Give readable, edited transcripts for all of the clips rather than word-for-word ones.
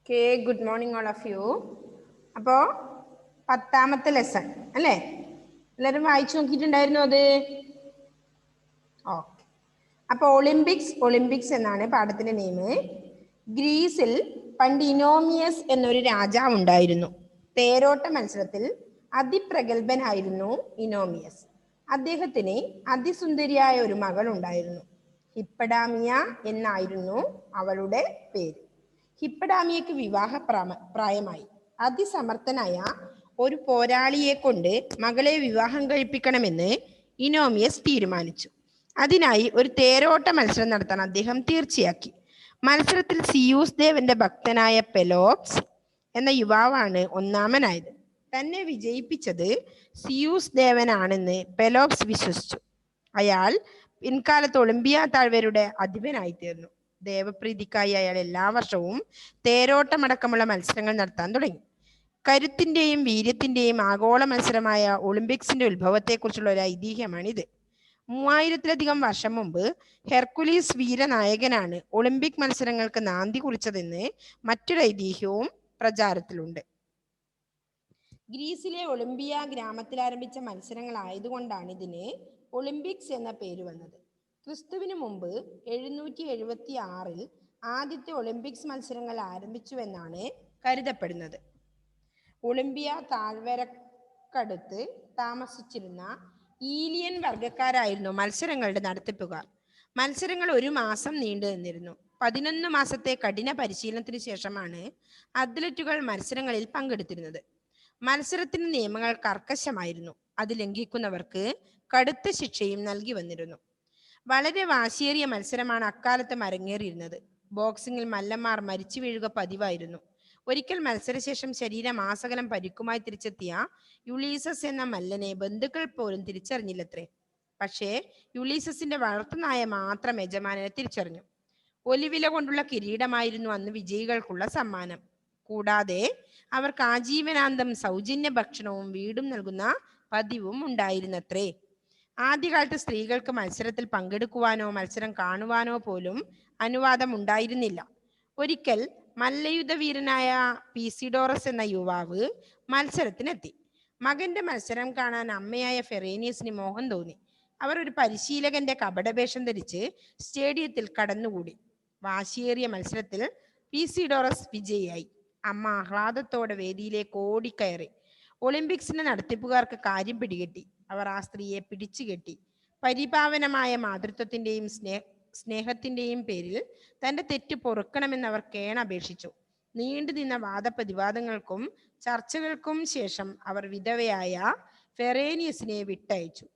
Okay, good morning all of you. അപ്പോൾ 10ാമത്തെ lesson അല്ലേ? എല്ലാവരും വായിച്ചു നോക്കിയിട്ടുണ്ടായിരുന്നോ അത്? ഓക്കെ. അപ്പോൾ ഒളിമ്പിക്സ് എന്നാണ് പാഠത്തിന്റെ നെയിം. ഗ്രീസിൽ പണ്ട് ഇനോമിയസ് എന്നൊരു രാജാവ് ഉണ്ടായിരുന്നു. തേരോട്ട മത്സരത്തിൽ അതിപ്രഗത്ഭനായിരുന്നു ഇനോമിയസ്. അദ്ദേഹത്തിന് അതിസുന്ദരിയായ ഒരു മകൾ ഉണ്ടായിരുന്നു. ഹിപ്പഡാമിയ എന്നായിരുന്നു അവളുടെ പേര്. ഹിപ്പഡാമിയക്ക് വിവാഹ പ്രായമായി. അതിസമർത്ഥനായ ഒരു പോരാളിയെ കൊണ്ട് മകളെ വിവാഹം കഴിപ്പിക്കണമെന്ന് ഇനോമിയസ് തീരുമാനിച്ചു. അതിനായി ഒരു തേരോട്ട മത്സരം നടത്താൻ അദ്ദേഹം തീർച്ചയാക്കി. മത്സരത്തിൽ സിയൂസ് ദേവന്റെ ഭക്തനായ പെലോപ്സ് എന്ന യുവാവാണ് ഒന്നാമനായത്. തന്നെ വിജയിപ്പിച്ചത് സിയൂസ് ദേവനാണെന്ന് പെലോപ്സ് വിശ്വസിച്ചു. അയാൾ പിൻകാലത്ത് ഒളിമ്പിയ താഴ്വരയുടെ അധിപനായി തീർന്നു. ദേവപ്രീതിക്കായി അയാൾ എല്ലാ വർഷവും തേരോട്ടമടക്കമുള്ള മത്സരങ്ങൾ നടത്താൻ തുടങ്ങി. കരുത്തിന്റെയും വീര്യത്തിന്റെയും ആഗോള മത്സരമായ ഒളിമ്പിക്സിന്റെ ഉത്ഭവത്തെക്കുറിച്ചുള്ള ഒരു ഐതിഹ്യമാണിത്. 3000-ലധികം വർഷം മുമ്പ് ഹെർക്കുലീസ് വീരനായകനാണ് ഒളിമ്പിക് മത്സരങ്ങൾക്ക് നാന്ദി കുറിച്ചതെന്ന് മറ്റൊരു ഐതിഹ്യവും പ്രചാരത്തിലുണ്ട്. ഗ്രീസിലെ ഒളിമ്പിയ ഗ്രാമത്തിൽ ആരംഭിച്ച മത്സരങ്ങളായതുകൊണ്ടാണ് ഇതിന് ഒളിമ്പിക്സ് എന്ന പേര് വന്നത്. ക്രിസ്തുവിന് മുമ്പ് 776-ൽ ആദ്യത്തെ ഒളിമ്പിക്സ് മത്സരങ്ങൾ ആരംഭിച്ചുവെന്നാണ് കരുതപ്പെടുന്നത്. ഒളിമ്പിയ താഴ്വരക്കടുത്ത് താമസിച്ചിരുന്ന ഈലിയൻ വർഗക്കാരായിരുന്നു മത്സരങ്ങളുടെ നടത്തിപ്പുകാർ. മത്സരങ്ങൾ 1 മാസം നീണ്ടു നിന്നിരുന്നു. 11 മാസത്തെ കഠിന പരിശീലനത്തിന് ശേഷമാണ് അത്ലറ്റുകൾ മത്സരങ്ങളിൽ പങ്കെടുത്തിരുന്നത്. മത്സരത്തിന് നിയമങ്ങൾ കർക്കശമായിരുന്നു. അത് ലംഘിക്കുന്നവർക്ക് കടുത്ത ശിക്ഷയും നൽകി വന്നിരുന്നു. വളരെ വാശിയേറിയ മത്സരമാണ് അക്കാലത്ത് അരങ്ങേറിയിരുന്നത്. ബോക്സിംഗിൽ മല്ലന്മാർ മരിച്ചു വീഴുക പതിവായിരുന്നു. ഒരിക്കൽ മത്സരശേഷം ശരീരം ആസകലം പരിക്കുമായി തിരിച്ചെത്തിയ യുളീസസ് എന്ന മല്ലനെ ബന്ധുക്കൾ പോലും തിരിച്ചറിഞ്ഞില്ലത്രേ. പക്ഷേ യുളീസസിന്റെ വളർത്തുനായ മാത്രം യജമാനനെ തിരിച്ചറിഞ്ഞു. ഒലിവില കൊണ്ടുള്ള കിരീടമായിരുന്നു അന്ന് വിജയികൾക്കുള്ള സമ്മാനം. കൂടാതെ അവർക്ക് ആജീവനാന്തം സൗജന്യ ഭക്ഷണവും വീടും നൽകുന്ന പതിവും ഉണ്ടായിരുന്നത്രേ. ആദ്യകാലത്ത് സ്ത്രീകൾക്ക് മത്സരത്തിൽ പങ്കെടുക്കുവാനോ മത്സരം കാണുവാനോ പോലും അനുവാദം ഉണ്ടായിരുന്നില്ല. ഒരിക്കൽ മല്ലയുദ്ധ വീരനായ പീസിഡോറസ് എന്ന യുവാവ് മത്സരത്തിനെത്തി. മകന്റെ മത്സരം കാണാൻ അമ്മയായ ഫെറേനിയസിന് മോഹം തോന്നി. അവർ ഒരു പരിശീലകന്റെ കപടവേഷം ധരിച്ച് സ്റ്റേഡിയത്തിൽ കടന്നുകൂടി. വാശിയേറിയ മത്സരത്തിൽ പീസിഡോറസ് വിജയിയായി. അമ്മ ആഹ്ലാദത്തോടെ വേദിയിലേക്ക് ഓടിക്കയറി. ഒളിമ്പിക്സിന്റെ നടത്തിപ്പുകാർക്ക് കാര്യം പിടികിട്ടി. അവർ ആ സ്ത്രീയെ പിടിച്ചുകെട്ടി. പരിപാവനമായ മാതൃത്വത്തിന്റെയും സ്നേഹത്തിന്റെയും പേരിൽ തന്റെ തെറ്റ് പൊറുക്കണമെന്ന് അവർ കേണപേക്ഷിച്ചു. നീണ്ടുനിന്ന വാദപ്രതിവാദങ്ങൾക്കും ചർച്ചകൾക്കും ശേഷം അവർ വിധവയായ ഫെറേനിയസിനെ വിട്ടയച്ചു.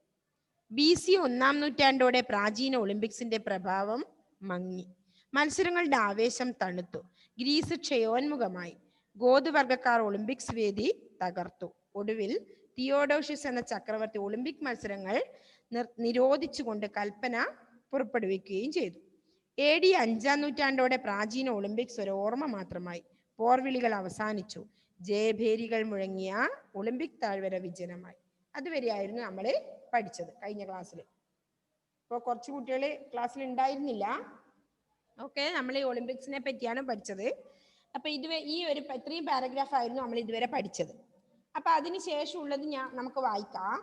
BC 1-ാം നൂറ്റാണ്ടോടെ പ്രാചീന ഒളിമ്പിക്സിന്റെ പ്രഭാവം മങ്ങി. മത്സരങ്ങളുടെ ആവേശം തണുത്തു. ഗ്രീസ് ക്ഷയോന്മുഖമായി. ഗോതുവർഗക്കാർ ഒളിമ്പിക്സ് വേദി തകർത്തു. ഒടുവിൽ തിയോഡോഷ്യസ് എന്ന ചക്രവർത്തി ഒളിമ്പിക് മത്സരങ്ങൾ നിരോധിച്ചുകൊണ്ട് കൽപ്പന പുറപ്പെടുവിക്കുകയും ചെയ്തു. AD 5-ാം നൂറ്റാണ്ടോടെ പ്രാചീന ഒളിമ്പിക്സ് ഒരു ഓർമ്മ മാത്രമായി. പോർവിളികൾ അവസാനിച്ചു. ജയഭേരികൾ മുഴങ്ങിയ ഒളിമ്പിക് താഴ്വര വിജനമായി. അതുവരെയായിരുന്നു നമ്മൾ പഠിച്ചത് കഴിഞ്ഞ ക്ലാസ്സിൽ. ഇപ്പോൾ കുറച്ച് കുട്ടികൾ ക്ലാസ്സിൽ ഉണ്ടായിരുന്നില്ല. ഓക്കെ, നമ്മൾ ഈ ഒളിമ്പിക്സിനെ പറ്റിയാണ് പഠിച്ചത്. അപ്പൊ ഈ ഒരു ഇത്രയും പാരഗ്രാഫ് ആയിരുന്നു നമ്മൾ ഇതുവരെ പഠിച്ചത്. അപ്പൊ അതിനുശേഷം ഉള്ളത് നമുക്ക് വായിക്കാം.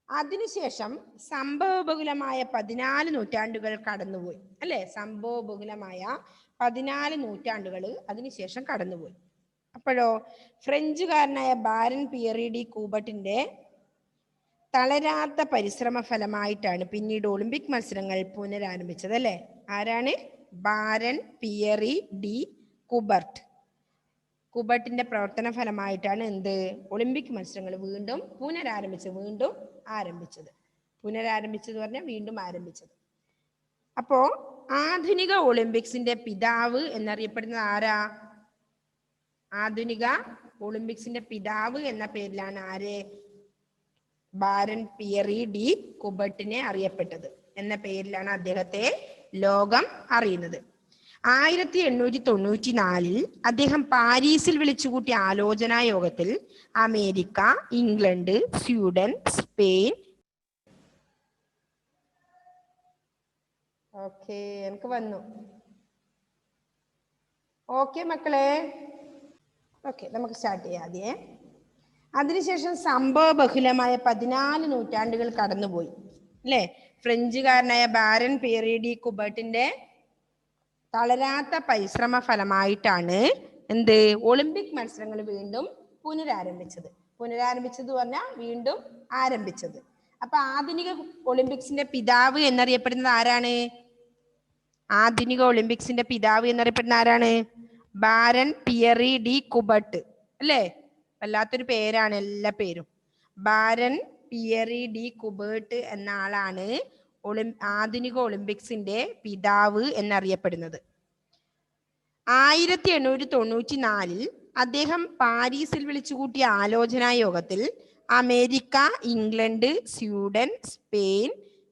അതിനുശേഷം സംഭവബഹുലമായ 14 നൂറ്റാണ്ടുകൾ കടന്നുപോയി അല്ലെ? സംഭവബഹുലമായ 14 നൂറ്റാണ്ടുകൾ അതിനുശേഷം കടന്നുപോയി. അപ്പോഴോ ഫ്രഞ്ചുകാരനായ ബാരൻ പിയറി ഡി കൂബർട്ടിന്റെ തളരാത്ത പരിശ്രമ ഫലമായിട്ടാണ് പിന്നീട് ഒളിമ്പിക് മത്സരങ്ങൾ പുനരാരംഭിച്ചത് അല്ലെ? ആരാണ്? ബാരൻ പിയറി ഡി കൂബർട്ടിന്റെ പ്രവർത്തന ഫലമായിട്ടാണ് എന്ത്? ഒളിമ്പിക് മത്സരങ്ങൾ വീണ്ടും ആരംഭിച്ചത്. പുനരാരംഭിച്ചത് പറഞ്ഞാൽ വീണ്ടും ആരംഭിച്ചത്. അപ്പോ ആധുനിക ഒളിമ്പിക്സിന്റെ പിതാവ് എന്നറിയപ്പെടുന്നത് ആരാ? ആധുനിക ഒളിമ്പിക്സിന്റെ പിതാവ് എന്ന പേരിലാണ് ആര്? ബാരൻ പിയറി ഡി കൂബർട്ടിനെ അറിയപ്പെട്ടത്. എന്ന പേരിലാണ് അദ്ദേഹത്തെ ലോകം അറിയുന്നത്. 1894-ൽ അദ്ദേഹം പാരീസിൽ വിളിച്ചുകൂട്ടിയ ആലോചനാ യോഗത്തിൽ America, England, Sweden, Spain okay എനിക്ക് വന്നു. ഓക്കെ മക്കളെ, ഓക്കെ, നമുക്ക് സ്റ്റാർട്ട് ചെയ്യാം ആദ്യം. അതിനുശേഷം സംഭവ ബഹുലമായ 14 നൂറ്റാണ്ടുകൾ കടന്നുപോയി അല്ലെ. ഫ്രഞ്ചുകാരനായ ബാരൻ പിയറി ഡി കുബർട്ടിന്റെ തളരാത്ത പരിശ്രമ ഫലമായിട്ടാണ് എന്ത് ഒളിമ്പിക് മത്സരങ്ങൾ വീണ്ടും പുനരാരംഭിച്ചത്. പുനരാരംഭിച്ചത് പറഞ്ഞാൽ വീണ്ടും ആരംഭിച്ചത്. അപ്പൊ ആധുനിക ഒളിമ്പിക്സിന്റെ പിതാവ് എന്നറിയപ്പെടുന്നത് ആരാണ്? ആധുനിക ഒളിമ്പിക്സിന്റെ പിതാവ് എന്നറിയപ്പെടുന്ന ആരാണ്? ബാരൻ പിയറി ഡി കുബർട്ട് അല്ലേ. വല്ലാത്തൊരു പേരാണ്, എല്ലാ പേരും. ബാരൻ പിയറി ഡി കുബർട്ട് എന്ന ആളാണ് ആധുനിക ഒളിമ്പിക്സിന്റെ പിതാവ് എന്നറിയപ്പെടുന്നത്. 1894 അദ്ദേഹം പാരീസിൽ വിളിച്ചുകൂട്ടിയ ആലോചനാ യോഗത്തിൽ America, England, Sweden, Spain,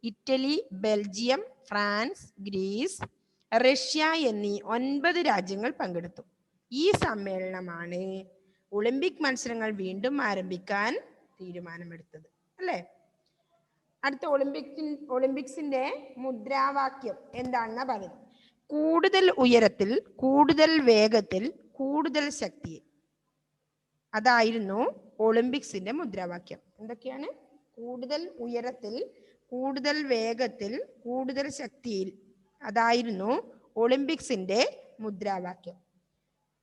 Italy, Belgium, France, Greece, Russia എന്നീ 9 രാജ്യങ്ങൾ പങ്കെടുത്തു. ഈ സമ്മേളനമാണ് ഒളിമ്പിക് മത്സരങ്ങൾ വീണ്ടും ആരംഭിക്കാൻ തീരുമാനമെടുത്തത് അല്ലേ. അടുത്ത ഒളിമ്പിക്സിന്റെ മുദ്രാവാക്യം എന്താണെന്നാ പറയുന്നത്? കൂടുതൽ ഉയരത്തിൽ, കൂടുതൽ വേഗത്തിൽ, കൂടുതൽ ശക്തി. അതായിരുന്നു ഒളിമ്പിക്സിന്റെ മുദ്രാവാക്യം. എന്തൊക്കെയാണ്? കൂടുതൽ ഉയരത്തിൽ, കൂടുതൽ വേഗത്തിൽ, കൂടുതൽ ശക്തിയിൽ. അതായിരുന്നു ഒളിമ്പിക്സിന്റെ മുദ്രാവാക്യം.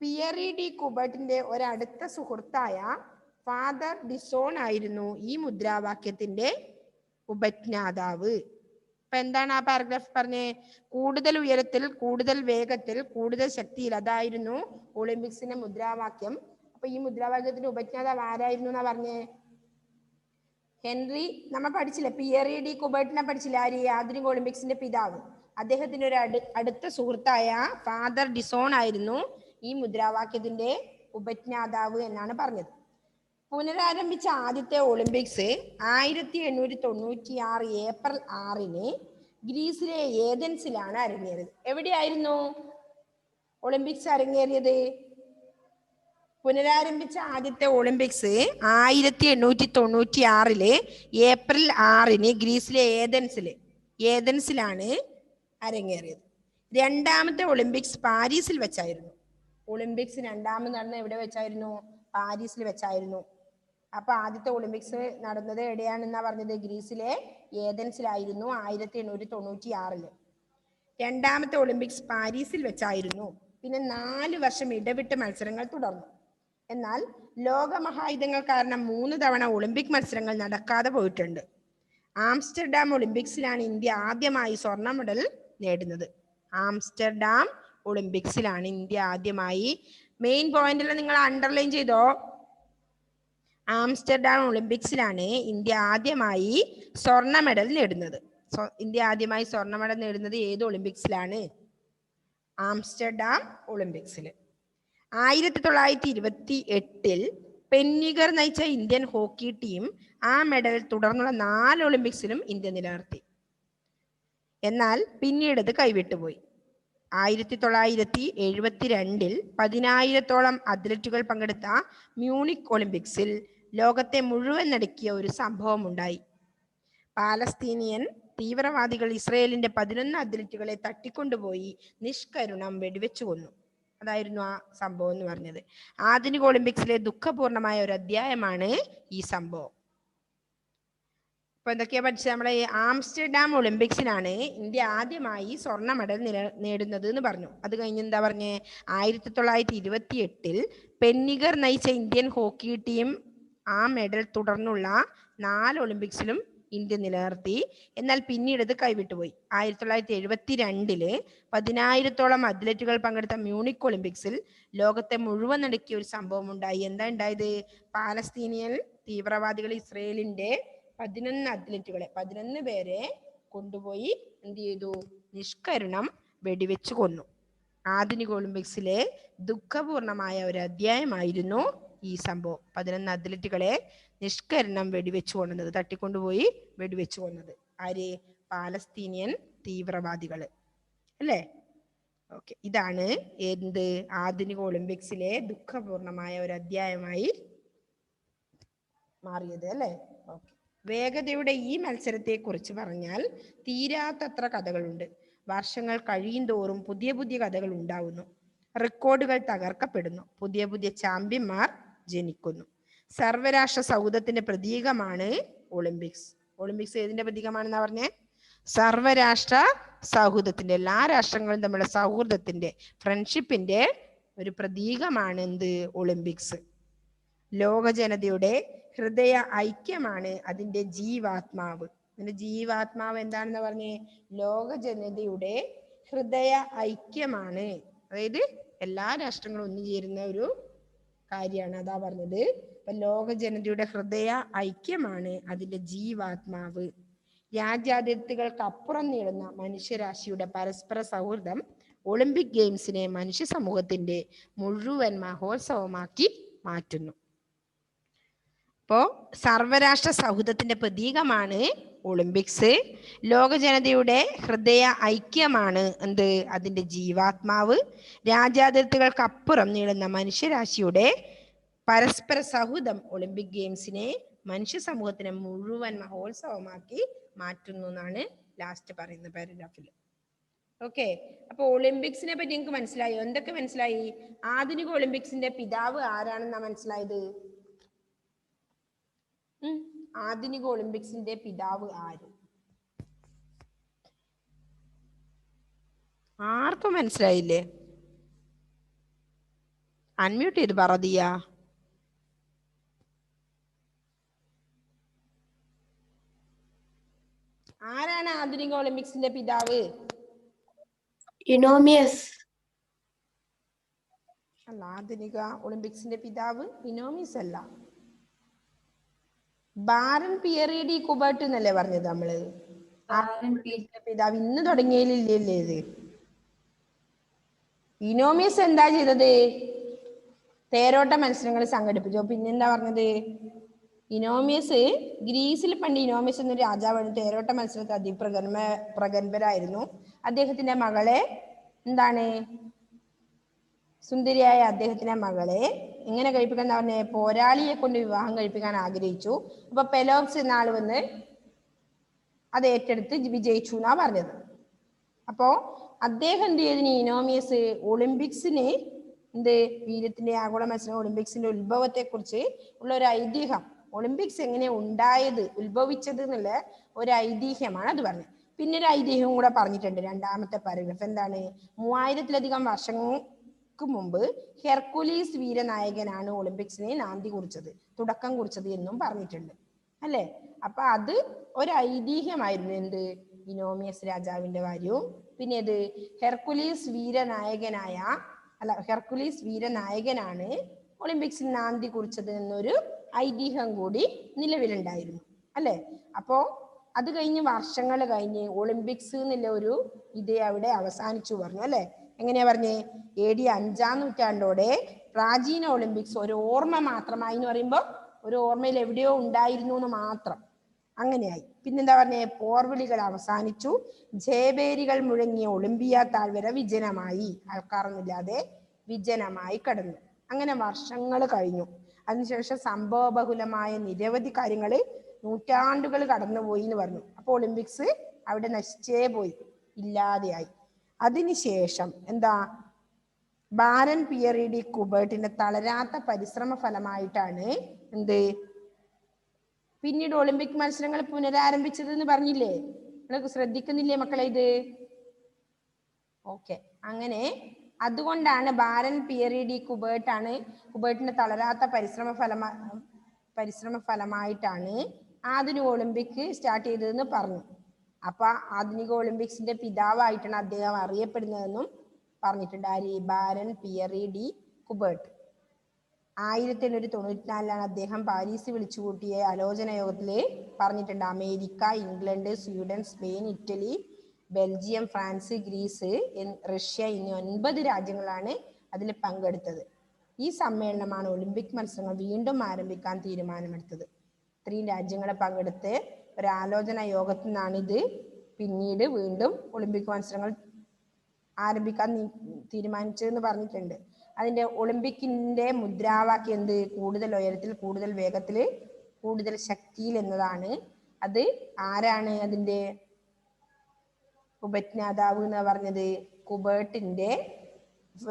പിയറി ഡി കുബർട്ടിന്റെ ഒരടുത്ത സുഹൃത്തായ ഫാദർ ഡിസോൺ ആയിരുന്നു ഈ മുദ്രാവാക്യത്തിന്റെ ഉപജ്ഞാതാവ്. അപ്പൊ എന്താണ് ആ പാരഗ്രാഫ് പറഞ്ഞേ? കൂടുതൽ ഉയരത്തിൽ, കൂടുതൽ വേഗത്തിൽ, കൂടുതൽ ശക്തിയിൽ. അതായിരുന്നു ഒളിമ്പിക്സിന്റെ മുദ്രാവാക്യം. അപ്പൊ ഈ മുദ്രാവാക്യത്തിന്റെ ഉപജ്ഞാതാവ് ആരായിരുന്നു എന്നാ പറഞ്ഞേ? ഹെൻറി, നമ്മൾ പഠിച്ചില്ലേ, പിയറി ഡി കുബർട്ടിനെ പഠിച്ചില്ല. ആര്? ആധുനിക ഒളിമ്പിക്സിന്റെ പിതാവ്. അദ്ദേഹത്തിന്റെ ഒരു അടുത്ത സുഹൃത്തായ ഫാദർ ഡിസോൺ ആയിരുന്നു ഈ മുദ്രാവാക്യത്തിന്റെ ഉപജ്ഞാതാവ് എന്നാണ് പറഞ്ഞത്. പുനരാരംഭിച്ച ആദ്യത്തെ ഒളിമ്പിക്സ് 1896 ഏപ്രിൽ 6 ഗ്രീസിലെ ഏതൻസിലാണ് അരങ്ങേറിയത്. എവിടെയായിരുന്നു ഒളിമ്പിക്സ് അരങ്ങേറിയത്? പുനരാരംഭിച്ച ആദ്യത്തെ ഒളിമ്പിക്സ് 1896 ഏപ്രിൽ 6 ഗ്രീസിലെ ഏതൻസിലാണ് അരങ്ങേറിയത്. രണ്ടാമത്തെ ഒളിമ്പിക്സ് പാരീസിൽ വെച്ചായിരുന്നു. ഒളിമ്പിക്സ് രണ്ടാമത് നടന്ന എവിടെ വെച്ചായിരുന്നു? പാരീസിൽ വെച്ചായിരുന്നു. അപ്പൊ ആദ്യത്തെ ഒളിമ്പിക്സ് നടന്നത് എവിടെയാണെന്നാ പറഞ്ഞത്? ഗ്രീസിലെ ഏതൻസിലായിരുന്നു 1896. രണ്ടാമത്തെ ഒളിമ്പിക്സ് പാരീസിൽ വെച്ചായിരുന്നു. പിന്നെ 4 വർഷം ഇടവിട്ട് മത്സരങ്ങൾ തുടർന്നു. എന്നാൽ ലോകമഹായുധങ്ങൾ കാരണം 3 തവണ ഒളിമ്പിക് മത്സരങ്ങൾ നടക്കാതെ പോയിട്ടുണ്ട്. ആംസ്റ്റർഡാം ഒളിമ്പിക്സിലാണ് ഇന്ത്യ ആദ്യമായി സ്വർണ്ണ മെഡൽ നേടുന്നത്. ആംസ്റ്റർഡാം ഒളിമ്പിക്സിലാണ് ഇന്ത്യ ആദ്യമായി, മെയിൻ പോയിന്റിൽ നിങ്ങൾ അണ്ടർലൈൻ ചെയ്തോ, ആംസ്റ്റർഡാം ഒളിമ്പിക്സിലാണ് ഇന്ത്യ ആദ്യമായി സ്വർണ്ണ മെഡൽ നേടുന്നത്. ഇന്ത്യ ആദ്യമായി സ്വർണ്ണ മെഡൽ നേടുന്നത് ഏത് ഒളിമ്പിക്സിലാണ്? ആംസ്റ്റർഡാം ഒളിമ്പിക്സിൽ. 1928 പെന്നിഗർ നയിച്ച ഇന്ത്യൻ ഹോക്കി ടീം ആ മെഡൽ തുടർന്നുള്ള 4 ഒളിമ്പിക്സിലും ഇന്ത്യ നിലനിർത്തി. എന്നാൽ പിന്നീട് അത് കൈവിട്ടുപോയി. 1972 10,000-ഓളം അത്ലറ്റുകൾ പങ്കെടുത്ത മ്യൂണിക് ഒളിമ്പിക്സിൽ ലോകത്തെ മുഴുവൻ നടുക്കിയ ഒരു സംഭവം ഉണ്ടായി. പാലസ്തീനിയൻ തീവ്രവാദികൾ ഇസ്രയേലിന്റെ 11 അത്ലറ്റുകളെ തട്ടിക്കൊണ്ടുപോയി നിഷ്കരുണം വെടിവെച്ചു കൊന്നു. അതായിരുന്നു ആ സംഭവം എന്ന് പറഞ്ഞത്. ആധുനിക ഒളിമ്പിക്സിലെ ദുഃഖപൂർണമായ ഒരു അധ്യായമാണ് ഈ സംഭവം. ഇപ്പൊ എന്തൊക്കെയാ പഠിച്ചത്? നമ്മളെ ആംസ്റ്റർഡാം ഒളിമ്പിക്സിലാണ് ഇന്ത്യ ആദ്യമായി സ്വർണ്ണ മെഡൽ നേടുന്നത് എന്ന് പറഞ്ഞു. അത് കഴിഞ്ഞ് എന്താ പറഞ്ഞേ? 1928 പെന്നിഗർ നയിച്ച ഇന്ത്യൻ ഹോക്കി ടീം ആ മെഡൽ തുടർന്നുള്ള 4 ഒളിമ്പിക്സിലും ഇന്ത്യ നിലനിർത്തി. എന്നാൽ പിന്നീട് ഇത് കൈവിട്ടുപോയി. 1972 10,000-ഓളം അത്ലറ്റുകൾ പങ്കെടുത്ത മ്യൂണിക് ഒളിമ്പിക്സിൽ ലോകത്തെ മുഴുവൻ നടുക്കിയ ഒരു സംഭവം ഉണ്ടായി. എന്താ ഉണ്ടായത്? പാലസ്തീനിയൻ തീവ്രവാദികൾ ഇസ്രയേലിന്റെ 11 പേരെ കൊണ്ടുപോയി എന്ത് ചെയ്തു? നിഷ്കരുണം വെടിവെച്ചു കൊന്നു. ആധുനിക ഒളിമ്പിക്സിലെ ദുഃഖപൂർണമായ ഒരു അധ്യായമായിരുന്നു ഈ സംഭവം. 11 അത്ലറ്റുകളെ നിഷ്കരുണം വെടിവെച്ചു കൊന്നത്, തട്ടിക്കൊണ്ടുപോയി വെടിവെച്ചു കൊന്നത്. ആര്? പാലസ്തീനിയൻ തീവ്രവാദികള് അല്ലേ. ഓക്കെ, ഇതാണ് എന്ത്? ആധുനിക ഒളിമ്പിക്സിലെ ദുഃഖപൂർണമായ ഒരു അധ്യായമായി മാറിയത് അല്ലേ. ഓക്കെ, വേഗതയുടെ ഈ മത്സരത്തെ കുറിച്ച് പറഞ്ഞാൽ തീരാത്തത്ര കഥകളുണ്ട്. വർഷങ്ങൾ കഴിയും തോറും പുതിയ പുതിയ കഥകൾ ഉണ്ടാവുന്നു. റെക്കോർഡുകൾ തകർക്കപ്പെടുന്നു. പുതിയ പുതിയ ചാമ്പ്യന്മാർ ജനിക്കുന്നു. സർവരാഷ്ട്ര സൗഹൃദത്തിന്റെ പ്രതീകമാണ് ഒളിമ്പിക്സ്. ഒളിമ്പിക്സ് ഏതിന്റെ പ്രതീകമാണെന്നാ പറഞ്ഞേ? സർവരാഷ്ട്ര സൗഹൃദത്തിന്റെ, എല്ലാ രാഷ്ട്രങ്ങളും തമ്മിലുള്ള സൗഹൃദത്തിന്റെ, ഫ്രണ്ട്ഷിപ്പിന്റെ ഒരു പ്രതീകമാണ് എന്ത്? ഒളിമ്പിക്സ്. ലോക ജനതയുടെ ഹൃദയ ഐക്യമാണ് അതിന്റെ ജീവാത്മാവ്. അതിന്റെ ജീവാത്മാവ് എന്താണെന്ന് പറഞ്ഞേ? ലോക ജനതയുടെ ഹൃദയ ഐക്യമാണ്. അതായത് എല്ലാ രാഷ്ട്രങ്ങളും ഒന്നുചേരുന്ന ഒരു കാര്യമാണ്, അതാ പറഞ്ഞത്. അപ്പൊ ലോക ജനതയുടെ ഹൃദയ ഐക്യമാണ് അതിന്റെ ജീവാത്മാവ്. രാജ്യാതിർത്തികൾക്ക് അപ്പുറം നീളുന്ന മനുഷ്യരാശിയുടെ പരസ്പര സൗഹൃദം ഒളിമ്പിക് ഗെയിംസിനെ മനുഷ്യ സമൂഹത്തിന്റെ മുഴുവൻ മഹോത്സവമാക്കി മാറ്റുന്നു. അപ്പോ സർവരാഷ്ട്ര സൗഹൃദത്തിന്റെ പ്രതീകമാണ് ഒളിമ്പിക്സ്. ലോക ജനതയുടെ ഹൃദയ ഐക്യമാണ് എന്ത്? അതിന്റെ ജീവാത്മാവ്. രാജ്യാതിർത്തികൾക്ക് അപ്പുറം നീളുന്ന മനുഷ്യരാശിയുടെ പരസ്പര സൗഹൃദം ഒളിമ്പിക് ഗെയിംസിനെ മനുഷ്യ സമൂഹത്തിനെ മുഴുവൻ മഹോത്സവമാക്കി മാറ്റുന്നു എന്നാണ് ലാസ്റ്റ് പറയുന്ന പാരഗ്രാഫിൽ. ഓക്കെ, അപ്പൊ ഒളിമ്പിക്സിനെ പറ്റി നിങ്ങൾക്ക് മനസ്സിലായോ? എന്തൊക്കെ മനസ്സിലായി? ആധുനിക ഒളിമ്പിക്സിന്റെ പിതാവ് ആരാണെന്നാ മനസ്സിലായത്? ആധുനിക ഒളിമ്പിക്സിന്റെ പിതാവ് ആര്? ആർക്കും മനസ്സിലായില്ലേ? അൺമ്യൂട്ട് ചെയ്ത് പറതിയ. ആരാണ് ആധുനിക ഒളിമ്പിക്സിന്റെ പിതാവ്? ഇനോമിയസ്. അല്ല, ആധുനിക ഒളിമ്പിക്സിന്റെ പിതാവ് ഇനോമിയസ് അല്ല. ബാരൻ പിയറി ഡി കുബർട്ട് എന്നല്ലേ പറഞ്ഞത് നമ്മള്? പിതാവ് ഇന്ന് തുടങ്ങിയതില്ലേ ഇത്? ഇനോമിയസ് എന്താ ചെയ്തത്? തേരോട്ട മത്സരങ്ങൾ സംഘടിപ്പിച്ചു. പിന്നെന്താ പറഞ്ഞത്? ഇനോമിയസ് ഗ്രീസിൽ പണ്ട് ഇനോമിയസ് എന്നൊരു രാജാവാണ്. തേരോട്ട മത്സരത്തിൽ അതിപ്രഗത്ഭരായിരുന്നു. അദ്ദേഹത്തിന്റെ മകളെ എന്താണ്, സുന്ദരിയായ അദ്ദേഹത്തിന്റെ മകളെ എങ്ങനെ കഴിപ്പിക്കാൻ പറഞ്ഞേ? പോരാളിയെ കൊണ്ട് വിവാഹം കഴിപ്പിക്കാൻ ആഗ്രഹിച്ചു. അപ്പൊ പെലോപ്സ് എന്ന ആള് വന്ന് അത് ഏറ്റെടുത്ത് വിജയിച്ചു എന്നാ പറഞ്ഞത്. അപ്പോ അദ്ദേഹം എന്ത് ചെയ്തിന്? ഇനോമിയസ് ഒളിമ്പിക്സിന് എന്ത്, വീര്യത്തിന്റെ ആഗോള മത്സരം ഒളിമ്പിക്സിന്റെ ഉത്ഭവത്തെ കുറിച്ച് ഉള്ള ഒരു ഐതിഹ്യം, ഒളിമ്പിക്സ് എങ്ങനെ ഉണ്ടായത്, ഉത്ഭവിച്ചത് എന്നുള്ള ഒരു ഐതിഹ്യമാണ് അത് പറഞ്ഞത്. പിന്നെ ഒരു ഐതിഹ്യം കൂടെ പറഞ്ഞിട്ടുണ്ട് രണ്ടാമത്തെ പാരഗ്രാഫ്. എന്താണ്? 3000-ലധികം വർഷങ്ങൾക്ക് മുമ്പ് ഹെർക്കുലീസ് വീരനായകനാണ് ഒളിമ്പിക്സിനെ നാന്ദി കുറിച്ചത്, തുടക്കം കുറിച്ചത് എന്നും പറഞ്ഞിട്ടുണ്ട് അല്ലേ? അപ്പൊ അത് ഒരു ഐതിഹ്യമായിരുന്നു. എന്ത്? ഇനോമിയസ് രാജാവിന്റെ കാര്യവും. പിന്നെ ഇത് ഹെർക്കുലീസ് വീരനായകനാണ് ഒളിമ്പിക്സിൽ നാന്ദി കുറിച്ചത് എന്നൊരു ഐതിഹ്യം കൂടി നിലവിലുണ്ടായിരുന്നു അല്ലെ? അപ്പോ അത് കഴിഞ്ഞ് വർഷങ്ങൾ കഴിഞ്ഞ് ഒളിമ്പിക്സ് എന്നുള്ള ഒരു ഇത് അവിടെ അവസാനിച്ചു പറഞ്ഞു അല്ലെ? എങ്ങനെയാ പറഞ്ഞേ? AD 5-ാം നൂറ്റാണ്ടോടെ പ്രാചീന ഒളിമ്പിക്സ് ഒരു ഓർമ്മ മാത്രമായി എന്ന് പറയുമ്പോൾ ഒരു ഓർമ്മയിൽ എവിടെയോ ഉണ്ടായിരുന്നു എന്ന് മാത്രം, അങ്ങനെയായി. പിന്നെന്താ പറഞ്ഞേ? പോർവിളികൾ അവസാനിച്ചു, ജയബേരികൾ മുഴങ്ങിയ ഒളിമ്പിയ താഴ്വര വിജനമായി, ആൾക്കാരൊന്നുമില്ലാതെ വിജനമായി കടന്നു. അങ്ങനെ വർഷങ്ങൾ കഴിഞ്ഞു. അതിനുശേഷം സംഭവബഹുലമായ നിരവധി കാര്യങ്ങൾ, നൂറ്റാണ്ടുകൾ കടന്നുപോയി എന്ന് പറഞ്ഞു. അപ്പോൾ ഒളിമ്പിക്സ് അവിടെ നശിച്ചേ പോയി, ഇല്ലാതെയായി. അതിനുശേഷം എന്താ? ബാരൻ പിയറി ഡി കുബർട്ടിന്റെ തളരാത്ത പരിശ്രമ ഫലമായിട്ടാണ് എന്ത്, പിന്നീട് ഒളിമ്പിക് മത്സരങ്ങൾ പുനരാരംഭിച്ചത് എന്ന് പറഞ്ഞില്ലേ? നിങ്ങൾക്ക് ശ്രദ്ധിക്കുന്നില്ലേ മക്കളെ ഇത്? ഓക്കെ, അങ്ങനെ അതുകൊണ്ടാണ് ബാരൻ പിയറി ഡി കുബർട്ടിന്റെ തളരാത്ത പരിശ്രമ ഫലമായിട്ടാണ് ആധുനിക ഒളിമ്പിക് സ്റ്റാർട്ട് ചെയ്തതെന്ന് പറഞ്ഞു. അപ്പൊ ആധുനിക ഒളിമ്പിക്സിന്റെ പിതാവായിട്ടാണ് അദ്ദേഹം അറിയപ്പെടുന്നതെന്നും പറഞ്ഞിട്ടുണ്ട്. ആര്? Barren Pierre de കുബർട്ട്. 1894 അദ്ദേഹം പാരീസ് വിളിച്ചു കൂട്ടിയ ആലോചന യോഗത്തില് പറഞ്ഞിട്ടുണ്ട്, America, England, Sweden, Spain, Italy, Belgium, France, Greece, Russia എന്നീ 9 രാജ്യങ്ങളാണ് അതിൽ പങ്കെടുത്തത്. ഈ സമ്മേളനമാണ് ഒളിമ്പിക് മത്സരങ്ങൾ വീണ്ടും ആരംഭിക്കാൻ തീരുമാനമെടുത്തത്. ഇത്രയും രാജ്യങ്ങളെ പങ്കെടുത്ത് ഒരു ആലോചന യോഗത്തിൽ നിന്നാണ് ഇത് പിന്നീട് വീണ്ടും ഒളിമ്പിക് മത്സരങ്ങൾ ആരംഭിക്കാൻ തീരുമാനിച്ചതെന്ന് പറഞ്ഞിട്ടുണ്ട്. അതിന്റെ ഒളിമ്പിക്കിന്റെ മുദ്രാവാക്യം എന്ത്? കൂടുതൽ ഉയരത്തിൽ, കൂടുതൽ വേഗത്തിൽ, കൂടുതൽ ശക്തിയിൽ എന്നതാണ്. അത് ആരാണ് അതിന്റെ ഉപജ്ഞാതാവ് എന്ന് പറഞ്ഞത്? കുബർട്ടിന്റെ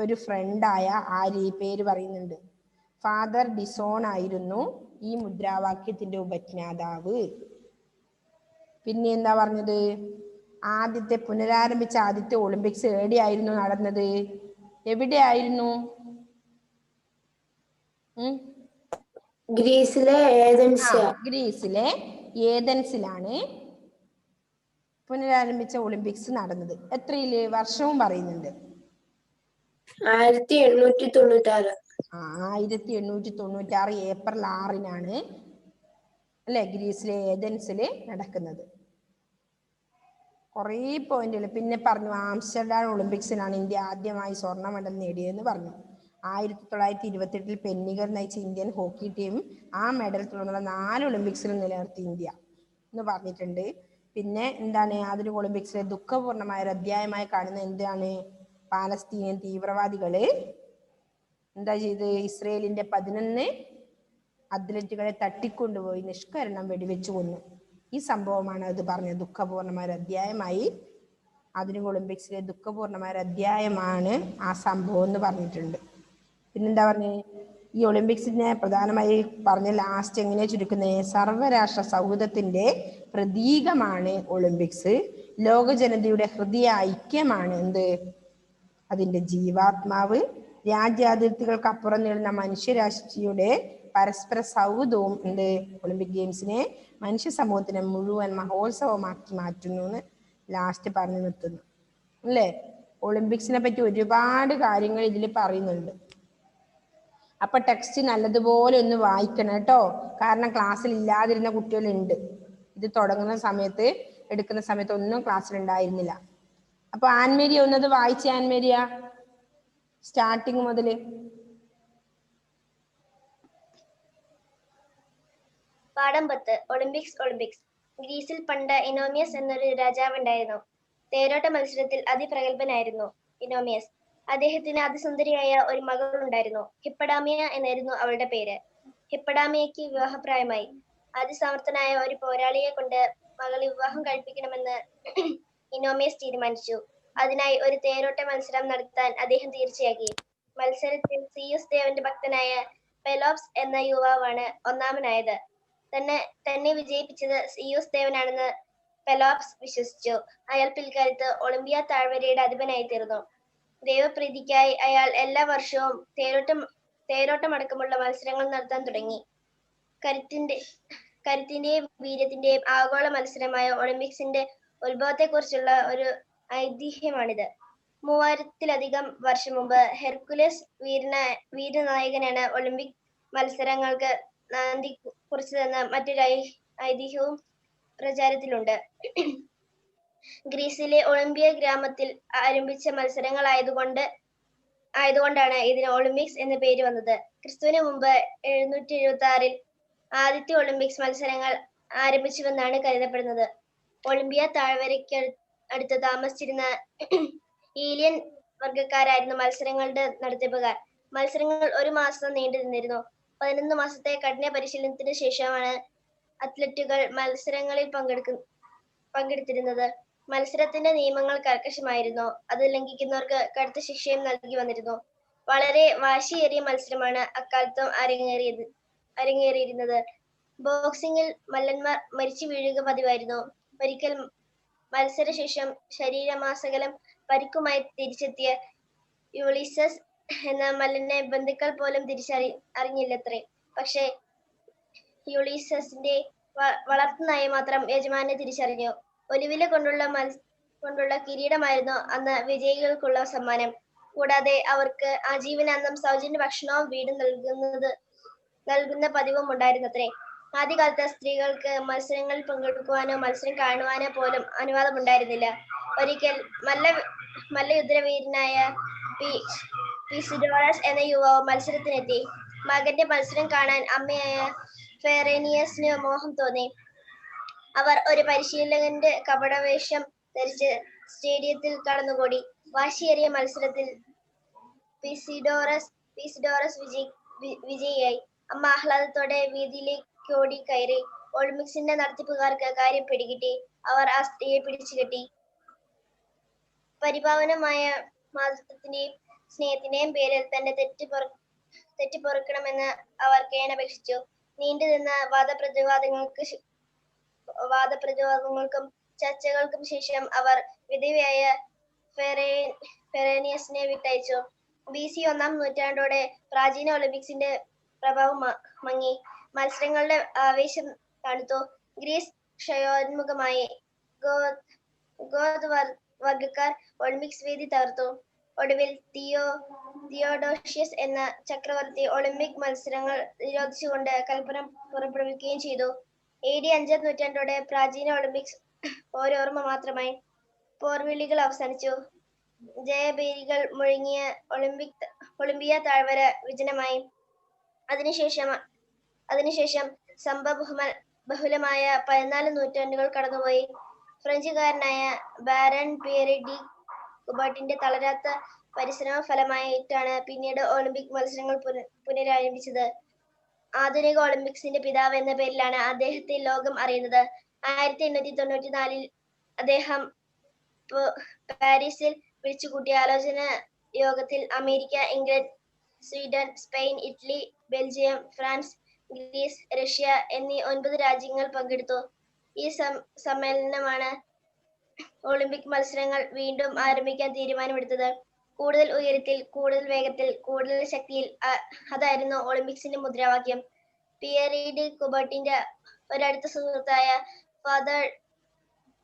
ഒരു ഫ്രണ്ടായ ആര് പേര് പറയുന്നുണ്ട്. ഫാദർ ഡിസോൺ ആയിരുന്നു ഈ മുദ്രാവാക്യത്തിന്റെ ഉപജ്ഞാതാവ്. പിന്നെ എന്താ പറഞ്ഞത്, പുനരാരംഭിച്ച ആദ്യത്തെ ഒളിമ്പിക്സ് എവിടെയായിരുന്നു നടന്നത്? എവിടെയായിരുന്നു? ഗ്രീസിലെ ഏതൻസിലാണ് പുനരാരംഭിച്ച ഒളിമ്പിക്സ് നടന്നത്. എത്രയില് വർഷവും പറയുന്നുണ്ട്. 1896. 1896 ഏപ്രിൽ 6-നാണ് അല്ലെ ഗ്രീസിലെ ഏതൻസില് നടക്കുന്നത്. കുറേ പോയിന്റുകൾ. പിന്നെ പറഞ്ഞു ആംസ്റ്റർഡാം ഒളിമ്പിക്സിനാണ് ഇന്ത്യ ആദ്യമായി സ്വർണ്ണ മെഡൽ നേടിയതെന്ന് പറഞ്ഞു. 1928 പെന്നിഗർ നയിച്ച ഇന്ത്യൻ ഹോക്കി ടീം ആ മെഡൽ തുടർന്നുള്ള 4 ഒളിമ്പിക്സിലും നിലനിർത്തി ഇന്ത്യ എന്ന് പറഞ്ഞിട്ടുണ്ട്. പിന്നെ എന്താണ്, ആധുനിക ഒളിമ്പിക്സിലെ ദുഃഖപൂർണമായ ഒരു അധ്യായമായി കാണുന്ന എന്താണ്, പാലസ്തീനിയൻ തീവ്രവാദികള് എന്താ ചെയ്ത്, ഇസ്രയേലിന്റെ 11 അത്ലറ്റുകളെ തട്ടിക്കൊണ്ടുപോയി നിഷ്കരണം വെടിവെച്ചു കൊന്നു. ഈ സംഭവമാണ് അത് പറഞ്ഞത് ദുഃഖപൂർണമായ ഒരു അധ്യായമായി, ആധുനിക ഒളിമ്പിക്സിലെ ദുഃഖപൂർണമായ ഒരു അധ്യായമാണ് ആ സംഭവം എന്ന് പറഞ്ഞിട്ടുണ്ട്. പിന്നെന്താ പറഞ്ഞേ, ഈ ഒളിമ്പിക്സിനെ പ്രധാനമായി പറഞ്ഞ ലാസ്റ്റ് എങ്ങനെ ചുരുക്കുന്നത്, സർവ്വരാഷ്ട്ര സൗഹൃദത്തിന്റെ പ്രതീകമാണ് ഒളിമ്പിക്സ്. ലോക ജനതയുടെ ഹൃദയ ഐക്യമാണ് അതിന്റെ ജീവാത്മാവ്. രാജ്യാതിർത്തികൾക്കപ്പുറം നേടുന്ന മനുഷ്യരാശിയുടെ പരസ്പര സൗഹൃദവും ഒളിമ്പിക് ഗെയിംസിനെ മനുഷ്യ സമൂഹത്തിനെ മുഴുവൻ മഹോത്സവമാക്കി മാറ്റുന്നു എന്ന് ലാസ്റ്റ് പറഞ്ഞു നിർത്തുന്നു അല്ലേ. ഒളിമ്പിക്സിനെ പറ്റി ഒരുപാട് കാര്യങ്ങൾ ഇതിൽ പറയുന്നുണ്ട്. അപ്പൊ ടെക്സ്റ്റ് നല്ലതുപോലെ ഒന്ന് വായിക്കണം കേട്ടോ, കാരണം ക്ലാസ്സിൽ ഇല്ലാതിരുന്ന കുട്ടികളുണ്ട്. ഇത് തുടങ്ങുന്ന സമയത്ത് എടുക്കുന്ന സമയത്ത് ഒന്നും ക്ലാസ്സിൽ ഉണ്ടായിരുന്നില്ല. അപ്പൊ ആൻമേരിയ ഒന്നത് വായിച്ച, ആൻമേരിയ സ്റ്റാർട്ടിങ് മുതല്. പാഠം 10. ഒളിമ്പിക്സ്. ഗ്രീസിൽ പണ്ട് ഇനോമിയസ് എന്നൊരു രാജാവുണ്ടായിരുന്നു. തേരോട്ട മത്സരത്തിൽ അതിപ്രഗത്ഭനായിരുന്നു ഇനോമിയസ്. അദ്ദേഹത്തിന് അതിസുന്ദരിയായ ഒരു മകൾ ഉണ്ടായിരുന്നു. ഹിപ്പഡാമിയ എന്നായിരുന്നു അവളുടെ പേര്. ഹിപ്പഡാമിയയ്ക്ക് വിവാഹപ്രായമായി. അതിസമർത്ഥനായ ഒരു പോരാളിയെ കൊണ്ട് മകളെ വിവാഹം കഴിപ്പിക്കണമെന്ന് ഇനോമിയസ് തീരുമാനിച്ചു. അതിനായി ഒരു തേരോട്ട മത്സരം നടത്താൻ അദ്ദേഹം തീർച്ചയാക്കി. മത്സരത്തിൽ സിയൂസ് ദേവന്റെ ഭക്തനായ പെലോപ്സ് എന്ന യുവാവാണ് ഒന്നാമനായത്. തന്നെ വിജയിപ്പിച്ചത് സിയൂസ് ദേവനാണെന്ന് പെലോപ്സ് വിശ്വസിച്ചു. അയാൾ പിൽക്കാലത്ത് ഒളിമ്പിയ താഴ്വരയുടെ അധിപനായി തീർന്നു. ദൈവപ്രീതിക്കായി അയാൾ എല്ലാ വർഷവും തേരോട്ടമടക്കമുള്ള മത്സരങ്ങൾ നടത്താൻ തുടങ്ങി. കരുത്തിന്റെയും വീര്യത്തിന്റെയും ആഗോള മത്സരമായ ഒളിമ്പിക്സിന്റെ ഉത്ഭവത്തെക്കുറിച്ചുള്ള ഒരു ഐതിഹ്യമാണിത്. 3000-ലധികം വർഷം മുമ്പ് ഹെർക്കുലസ് വീരനായകനാണ് ഒളിമ്പിക് മത്സരങ്ങൾക്ക് നാന്ദി കുറിച്ചതെന്ന മറ്റൊരു ഐതിഹ്യവും പ്രചാരത്തിലുണ്ട്. ഗ്രീസിലെ ഒളിമ്പിയ ഗ്രാമത്തിൽ ആരംഭിച്ച ആയതുകൊണ്ടാണ് ഇതിന് ഒളിമ്പിക്സ് എന്ന പേര് വന്നത്. ക്രിസ്തുവിന് മുമ്പ് 776-ൽ ആദ്യത്തെ ഒളിമ്പിക്സ് മത്സരങ്ങൾ ആരംഭിച്ചുവെന്നാണ് കരുതപ്പെടുന്നത്. ഒളിമ്പിയ താഴ്വരയ്ക്ക് അടുത്ത് താമസിച്ചിരുന്ന ഈലിയൻ വർഗക്കാരായിരുന്നു മത്സരങ്ങളുടെ നടത്തിപ്പുകാർ. മത്സരങ്ങൾ 1 മാസം നീണ്ടു നിന്നിരുന്നു. 11 മാസത്തെ കഠിന പരിശീലനത്തിന് ശേഷമാണ് അത്ലറ്റുകൾ മത്സരങ്ങളിൽ പങ്കെടുത്തിരുന്നത്. മത്സരത്തിന്റെ നിയമങ്ങൾ കർക്കശമായിരുന്നു. അത് ലംഘിക്കുന്നവർക്ക് കടുത്ത ശിക്ഷയും നൽകി വന്നിരുന്നു. വളരെ വാശിയേറിയ മത്സരമാണ് അക്കാലത്തും അരങ്ങേറിയിരുന്നത്. ബോക്സിംഗിൽ മല്ലന്മാർ മരിച്ചു വീഴുക പതിവായിരുന്നു. ഒരിക്കൽ മത്സരശേഷം ശരീരമാസകലം പരിക്കുമായി തിരിച്ചെത്തിയ യുളിസസ് എന്ന മല്ലനെ ബന്ധുക്കൾ പോലും അറിഞ്ഞില്ലത്രേ. പക്ഷേ യുളിസസിന്റെ വളർത്തുനായ മാത്രം യജമാനെ തിരിച്ചറിഞ്ഞു. ഒലിവില കൊണ്ടുള്ള കിരീടമായിരുന്നു അന്ന് വിജയികൾക്കുള്ള സമ്മാനം. കൂടാതെ അവർക്ക് ആജീവനാന്തം സൗജന്യ ഭക്ഷണവും വീടും നൽകുന്ന പതിവും ഉണ്ടായിരുന്നത്രേ. ആദ്യകാലത്ത് സ്ത്രീകൾക്ക് മത്സരങ്ങളിൽ പങ്കെടുക്കുവാനോ മത്സരം കാണുവാനോ പോലും അനുവാദമുണ്ടായിരുന്നില്ല. ഒരിക്കൽ മല്ലയുദ്ധവീരനായ പിസിഡോറസ് എന്ന യുവാവ് മത്സരത്തിനെത്തി. മകന്റെ മത്സരം കാണാൻ അമ്മയായ ഫെറേനിയസിന് മോഹം തോന്നി. അവർ ഒരു പരിശീലകന്റെ കപടവേഷം ധരിച്ച് സ്റ്റേഡിയത്തിൽ കടന്നുകൂടി. വാശിയേറിയ മത്സരത്തിൽ പിസിഡോറസ് വിജയിയായി. അമ്മ ആഹ്ലാദത്തോടെ വീതിയിലേക്കോടി കയറി. ഒളിമ്പിക്സിന്റെ നടത്തിപ്പുകാർക്ക് കാര്യം പിടികിട്ടി. അവർ ആ സ്ത്രീയെ പിടിച്ചുകെട്ടി. പരിപാവനമായ മാതൃത്വത്തിന്റെയും സ്നേഹത്തിന്റെയും പേരിൽ തന്റെ തെറ്റ് പൊറുക്കണമെന്ന് അവർ കേണപേക്ഷിച്ചു. നീണ്ടുനിന്ന വാദപ്രതിവാദങ്ങൾക്കും ചർച്ചകൾക്കും ശേഷം അവർ വിധവയായ ഫെറേനിയസിനെ വിട്ടയച്ചു. BC 1-ാം നൂറ്റാണ്ടോടെ പ്രാചീന ഒളിമ്പിക്സിന്റെ പ്രഭാവം മങ്ങി. മത്സരങ്ങളുടെ ആവേശം തണുത്തു. ഗ്രീസ് ക്ഷയോന്മുഖമായി. ഗോത്ത് വർഗക്കാർ ഒളിമ്പിക്സ് വേദി തകർത്തു. ഒടുവിൽ തിയോഡോഷ്യസ് എന്ന ചക്രവർത്തി ഒളിമ്പിക് മത്സരങ്ങൾ നിരോധിച്ചുകൊണ്ട് കൽപ്പന പുറപ്പെടുവിക്കുകയും ചെയ്തു. AD 5-ാം നൂറ്റാണ്ടോടെ പ്രാചീന ഒളിമ്പിക്സ് ഓരോർമ്മ മാത്രമായി. പോർവിളികൾ അവസാനിച്ചു. ജയഭേരികൾ മുഴങ്ങിയ ഒളിമ്പിയ താഴ്വര വിജനമായി. അതിനുശേഷം സംഭവബഹുലമായ 14 നൂറ്റാണ്ടുകൾ കടന്നുപോയി. ഫ്രഞ്ചുകാരനായ ബാരൺ പിയറി ഡി കുബർട്ടിന്റെ തളരാത്ത പരിശ്രമ ഫലമായിട്ടാണ് പിന്നീട് ഒളിമ്പിക് മത്സരങ്ങൾ പുനരാരംഭിച്ചത്. ആധുനിക ഒളിമ്പിക്സിന്റെ പിതാവ് എന്ന പേരിലാണ് അദ്ദേഹത്തെ ലോകം അറിയുന്നത്. 1894-ൽ അദ്ദേഹം പാരീസിൽ വിളിച്ചുകൂട്ടിയ ആലോചന യോഗത്തിൽ America, England, Sweden, Spain, Italy, Belgium, France, Greece, Russia എന്നീ 9 രാജ്യങ്ങൾ പങ്കെടുത്തു. ഈ സമ്മേളനമാണ് ഒളിമ്പിക് മത്സരങ്ങൾ വീണ്ടും ആരംഭിക്കാൻ തീരുമാനമെടുത്തത്. കൂടുതൽ ഉയരത്തിൽ, കൂടുതൽ വേഗത്തിൽ, കൂടുതൽ ശക്തിയിൽ. അതായിരുന്നു ഒളിമ്പിക്സിന്റെ മുദ്രാവാക്യം. പിയറി ഡി കുബർട്ടിന്റെ ഒരടുത്ത സുഹൃത്തായ ഫാദർ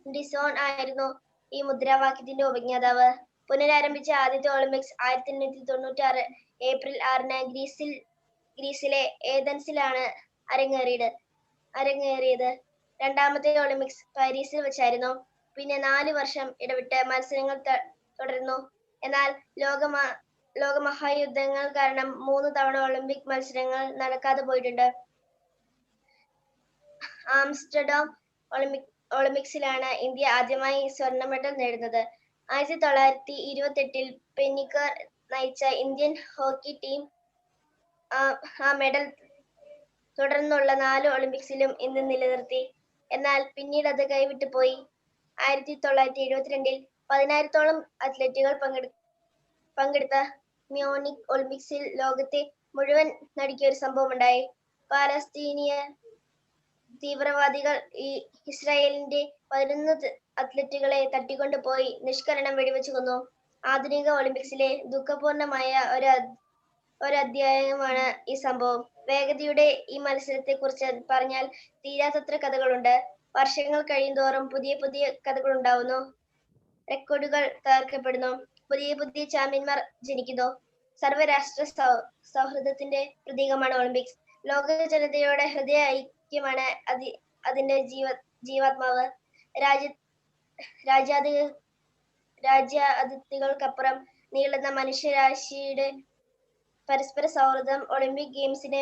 ഡിസോൺ ആയിരുന്നു ഈ മുദ്രാവാക്യത്തിന്റെ ഉപജ്ഞാതാവ്. പുനരാരംഭിച്ച ആദ്യത്തെ ഒളിമ്പിക്സ് 1896 ഏപ്രിൽ 6-ന് ഗ്രീസിലെ ഏഥൻസിലാണ് അരങ്ങേറിയത്. രണ്ടാമത്തെ ഒളിമ്പിക്സ് പാരീസിൽ വെച്ചായിരുന്നു. പിന്നെ 4 വർഷം ഇടവിട്ട് മത്സരങ്ങൾ തുടർന്നു. എന്നാൽ ലോകമഹായുദ്ധങ്ങൾ കാരണം 3 തവണ ഒളിമ്പിക് മത്സരങ്ങൾ നടക്കാതെ പോയിട്ടുണ്ട്. ആംസ്റ്റർഡാം ഒളിമ്പിക്സിലാണ് ഇന്ത്യ ആദ്യമായി സ്വർണ്ണ മെഡൽ നേടുന്നത്. 1928-ൽ പെന്നിക്കർ നയിച്ച ഇന്ത്യൻ ഹോക്കി ടീം ആ മെഡൽ തുടർന്നുള്ള 4 ഒളിമ്പിക്സിലും ഇന്ന് നിലനിർത്തി. എന്നാൽ പിന്നീട് അത് കൈവിട്ടു പോയി. 1972-ൽ 10,000-ഓളം അത്ലറ്റുകൾ പങ്കെടുത്ത മ്യൂണിക് ഒളിമ്പിക്സിൽ ലോകത്തെ മുഴുവൻ നടുക്കിയ ഒരു സംഭവമുണ്ടായി. പാലസ്തീനിയ തീവ്രവാദികൾ ഇസ്രായേലിന്റെ 11 അത്ലറ്റുകളെ തട്ടിക്കൊണ്ടുപോയി നിഷ്കരണം വെടിവെച്ചു കൊന്നു. ആധുനിക ഒളിമ്പിക്സിലെ ദുഃഖപൂർണമായ ഒരധ്യായമാണ് ഈ സംഭവം. വേഗതയുടെ ഈ മത്സരത്തെക്കുറിച്ച് പറഞ്ഞാൽ തീരാത്തത്ര കഥകളുണ്ട്. വർഷങ്ങൾ കഴിയുന്തോറും പുതിയ പുതിയ കഥകൾ ഉണ്ടാവുന്നു. റെക്കോർഡുകൾ തകർക്കപ്പെടുന്നു. പുതിയ ചാമ്പ്യന്മാർ ജനിക്കുന്നു. സർവരാഷ്ട്ര സൗഹൃദത്തിന്റെ പ്രതീകമാണ് ഒളിമ്പിക്സ്. ലോക ജനതയുടെ ഹൃദയ ഐക്യമാണ് അതിന്റെ ജീവാത്മാവ്. രാജ്യാതിഥികൾക്കപ്പുറം നീളുന്ന മനുഷ്യരാശിയുടെ പരസ്പര സൗഹൃദം ഒളിമ്പിക് ഗെയിംസിനെ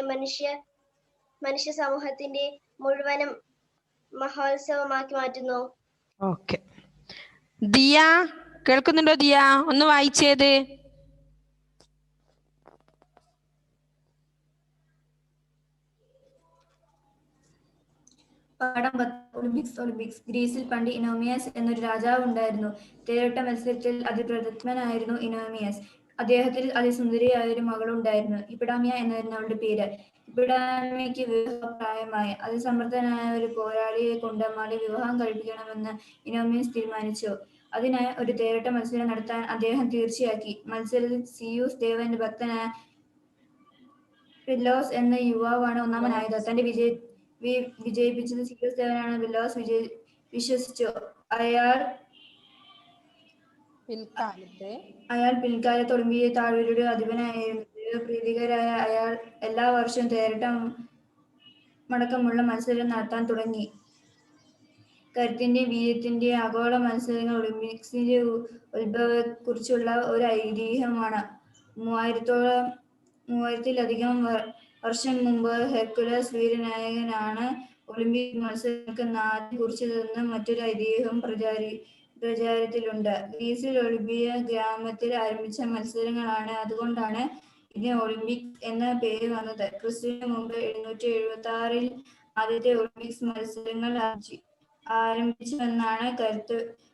മനുഷ്യ സമൂഹത്തിന്റെ മുഴുവനും മഹോത്സവമാക്കി മാറ്റുന്നു. ഓക്കെ, ദിയ കേൾക്കുന്നുണ്ടോ? ദിയ ഒന്ന് വായിച്ചേത്. പാഠം 10. ഒളിമ്പിക്സ്. ഗ്രീസിൽ പണ്ട് ഇനോമിയസ് എന്നൊരു രാജാവ് ഉണ്ടായിരുന്നു. തേരോട്ട മത്സരത്തിൽ അതിപ്രഥമനായിരുന്നു ഇനോമിയസ്. അദ്ദേഹത്തിന് അതിസുന്ദരിയായ ഒരു മകളുണ്ടായിരുന്നു. ഹിപ്പിഡാമിയ എന്നായിരുന്നു അവളുടെ പേര്. ഹിപ്പിഡാമിയയ്ക്ക് വിവാഹപ്രായമായി. അതിസമർത്ഥനായ ഒരു പോരാളിയെ കൊണ്ട് മകളെ വിവാഹം കഴിപ്പിക്കണമെന്ന് ഇനോമിയസ് തീരുമാനിച്ചു. അതിനായി ഒരു തേരോട്ട മത്സരം നടത്താൻ അദ്ദേഹം തീർച്ചയാക്കി. മത്സരത്തിൽ സിയൂസ് ദേവന്റെ ഭക്തനായ പില്ലോസ് എന്ന യുവാവാണ് ഒന്നാമനായത്. തന്റെ വിജയിപ്പിച്ചത് സിയൂസ് ദേവനാണ് പില്ലോസ് വിശ്വസിച്ചു. അയാൾ പിൽക്കാലത്ത് ഒളിമ്പിയ താഴ്വരയുടെ അധിപനായിരുന്നു. ദൈവപ്രീതികരായ അയാൾ എല്ലാ വർഷവും തേരോട്ടം മടക്കമുള്ള മത്സരം നടത്താൻ തുടങ്ങി. കരുത്തിന്റെയും വീര്യത്തിന്റെയും ആഗോള മത്സരങ്ങൾ ഒളിമ്പിക്സിന്റെ ഉത്ഭവത്തെക്കുറിച്ചുള്ള ഒരു ഐതിഹ്യമാണ്. 3000-ലധികം വർഷം മുമ്പ് ഹെർക്കുലസ് വീരനായകനാണ് ഒളിമ്പിക് മത്സരങ്ങൾക്ക് നാന്ദി കുറിച്ചതെന്ന് മറ്റൊരു ഐതിഹ്യവും പ്രചാരത്തിലുണ്ട്. ഗ്രീസിൽ ഒളിമ്പിയ ഗ്രാമത്തിൽ ആരംഭിച്ച മത്സരങ്ങളാണ്. അതുകൊണ്ടാണ് ഇതിന് ഒളിമ്പിക്സ് എന്ന പേര് വന്നത്. ക്രിസ്തുവിന് മുമ്പ് 776-ൽ ആദ്യത്തെ ഒളിമ്പിക്സ് മത്സരങ്ങൾ ആരംഭിച്ചുവെന്നാണ്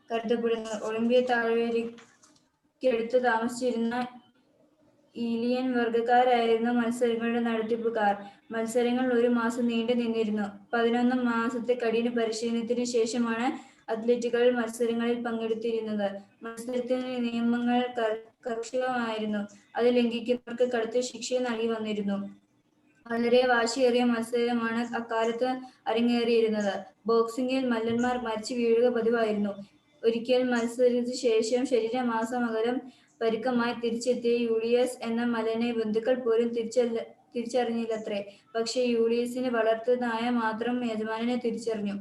കരുതപ്പെടുന്നത്. ഒളിമ്പിയ താഴ്വരയ്ക്കടുത്ത് താമസിച്ചിരുന്ന ഈലിയൻ വർഗക്കാരായിരുന്നു മത്സരങ്ങളുടെ നടത്തിപ്പുകാർ. മത്സരങ്ങൾ 1 മാസം നീണ്ടു നിന്നിരുന്നു. 11 മാസത്തെ കഠിന പരിശീലനത്തിന് ശേഷമാണ് അത്ലറ്റുകൾ മത്സരങ്ങളിൽ പങ്കെടുത്തിരുന്നത്. മത്സരത്തിന്റെ നിയമങ്ങൾ കർശനമായിരുന്നു. അത് ലംഘിക്കുന്നവർക്ക് കടുത്ത ശിക്ഷ നൽകി വന്നിരുന്നു. വളരെ വാശിയേറിയ മത്സരമാണ് അക്കാലത്ത് അരങ്ങേറിയിരുന്നത്. ബോക്സിംഗിൽ മല്ലന്മാർ മരിച്ചു വീഴുക പതിവായിരുന്നു. ഒരിക്കൽ മത്സരത്തിനു ശേഷം ശരീരമാസമകലം പരുക്കമായി തിരിച്ചെത്തിയ യൂലിയസ് എന്ന മല്ലനെ ബന്ധുക്കൾ പോലും തിരിച്ചറിഞ്ഞില്ലത്രേ. പക്ഷേ യൂലിയസിന്റെ വളർത്തു നായ മാത്രം യജമാനനെ തിരിച്ചറിഞ്ഞു.